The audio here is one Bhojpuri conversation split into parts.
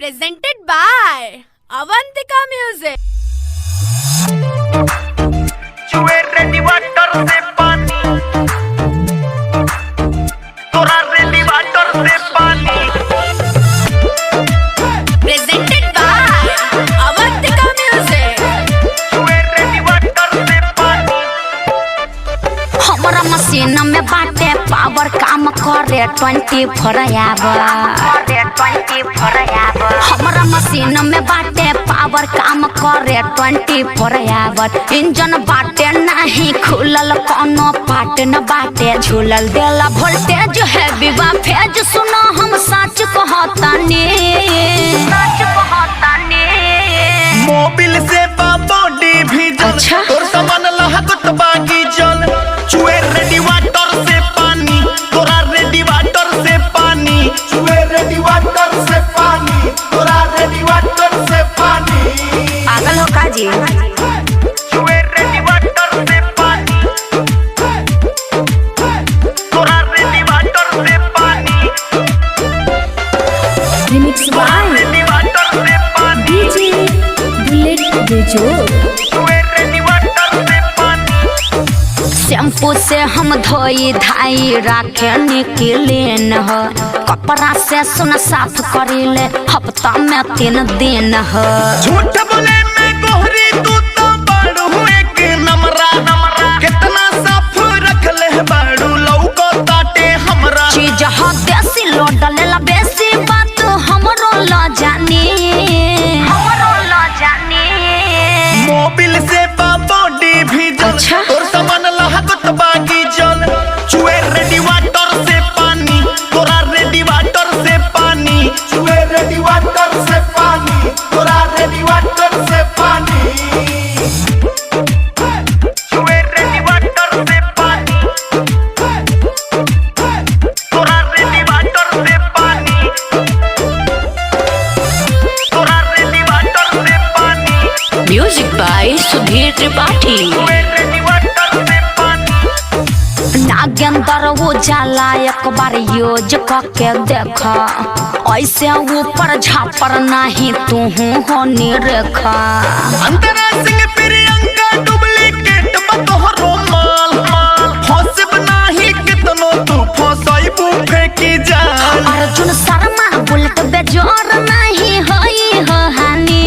presented by Avantika Music. चुए रेडी वाटर से पानी, तोरा रेडी वाटर से पानी। Presented by Avantika Music. चुए रेडी वाटर से पानी। हमारा मशीन में बाटे पावर काम करे 24/7। हमारा मशीन में बाटे पावर काम करे 24/7। इंजन बाटे नहीं खुलल, कोनो पार्ट न बाटे झूलल, देला वोल्टेज है विवा फेज। सुनो हम सच कहतानी, मोबिल से बॉडी भी जल, अच्छा? तोर सामान लहकत बागी जल। चुए रेडी वाटर से पानी, तोरा रेडी वाटर से पानी। चुए रेडी वाटर से पानी, तोरा रेडी वाटर से पानी। पागल हो का जी? चुए रेडी वाटर से पानी, तोरा रेडी वाटर से पानी। रिमिक्स बाय रेडी वाटर से पानी, डीजे बुलेट बेजो। चुए रेडी वाटर से पानी। शैम्पू से हम धोई धाई राखे निकलेन हो, कपड़ा से सुन साफ करीले हफ्ता में 3 दिन हो। झूठ बोले मैं गोहरी, तू तो बाड़ू एक नमरा। कितना साफ रख ले बाड़ू, लौको ताटे हमरा। चीज हो देसी लोड लेला बेसी, बात हमरो ल जानी। मोबिल से बॉडी भी जल, अच्छा? तोर सामान लहकत बागी जल। चुए रेडी वाटर से पानी, तोरा रेडी वाटर से पानी। चुए रेडी वाटर से पानी, तोरा रेडी वाटर से पानी। चुए रेडी वाटर से पानी, तोरा रेडी वाटर से पानी। तोरा रेडी वाटर से पानी। Music by Sudhir Tripathi. चुए रेडी वाटर से पानी। नागेंद्र उजाला एक बार यूज करके देखा, ऐसे ऊपर झापर नहीं तू हो निरेखा। अंतरा सिंह प्रियंका डुप्लीकेट बतोहरो माल। फंसब नाही कितनो तू फंसाइबू फेंकी जान। अर्जुन शर्मा बुलेट बेजोर नहीं होई हो हानि।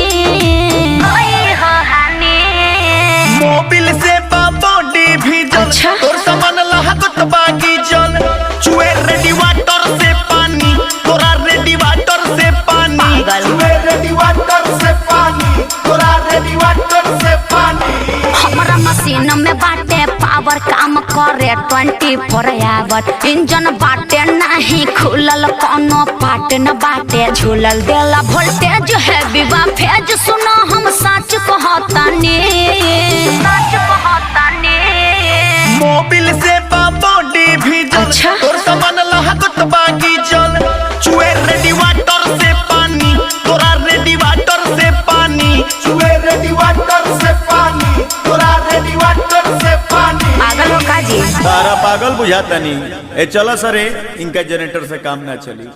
मोबिल से बॉडी भी जल, अच्छा? तोर सामान लहकत बागी जल। चुए रेडी वाटर से पानी, तोरा रेडी वाटर से पानी। पागल। चुए रेडी वाटर से पानी, तोरा रेडी वाटर से पानी। हमारा मशीन में बाटे पावर काम करे 24/7। इंजन बाटे नहीं खुलल, कोनो पार्ट न बाटे झूलल, देला वोल्टेज है विवा फेज। सुनो हम सच कहतानी, मोबिल से बॉडी भी जल, अच्छा? तोर सामान लहकत बागी जल। चुए रेडी वाटर से पानी, तोरा रेडी वाटर से पानी। चुए रेडी वाटर से पानी, तोरा रेडी वाटर से पानी। पागल हो का जी? तारा पागल बुझाता नहीं। ए चलो सरे, इनका जनरेटर से काम ना चली।